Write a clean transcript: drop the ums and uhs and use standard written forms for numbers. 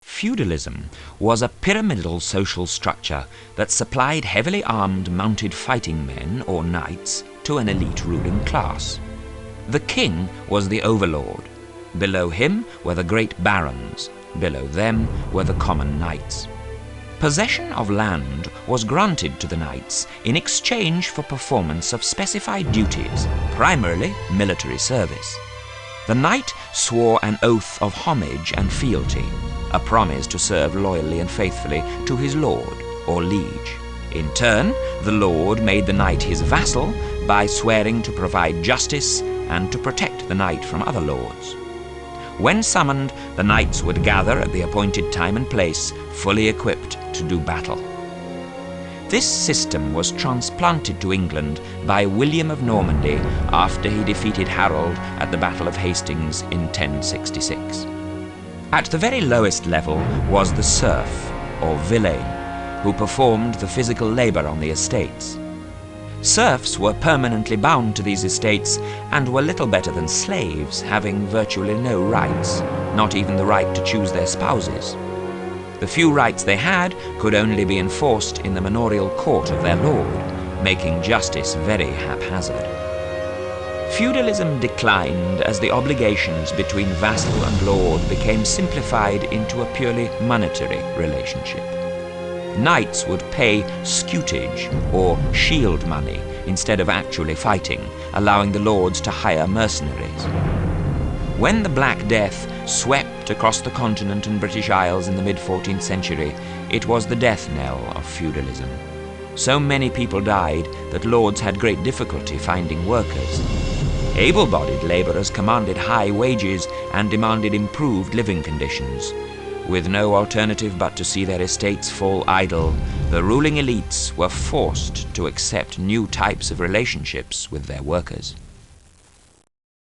Feudalism was a pyramidal social structure that supplied heavily armed mounted fighting men or knights to an elite ruling class. The king was the overlord. Below him were the great barons. Below them were the common knights. Possession of land was granted to the knights in exchange for performance of specified duties, primarily military service. The knight swore an oath of homage and fealty, a promise to serve loyally and faithfully to his lord or liege. In turn, the lord made the knight his vassal by swearing to provide justice and to protect the knight from other lords. When summoned, the knights would gather at the appointed time and place, fully equipped to do battle. This system was transplanted to England by William of Normandy after he defeated Harold at the Battle of Hastings in 1066. At the very lowest level was the serf, or villein, who performed the physical labor on the estates. Serfs were permanently bound to these estates and were little better than slaves, having virtually no rights, not even the right to choose their spouses. The few rights they had could only be enforced in the manorial court of their lord, making justice very haphazard. Feudalism declined as the obligations between vassal and lord became simplified into a purely monetary relationship. Knights would pay scutage or shield money instead of actually fighting, allowing the lords to hire mercenaries. When the Black Death swept across the continent and British Isles in the mid-14th century, it was the death knell of feudalism. So many people died that lords had great difficulty finding workers. Able-bodied laborers commanded high wages and demanded improved living conditions. With no alternative but to see their estates fall idle, the ruling elites were forced to accept new types of relationships with their workers.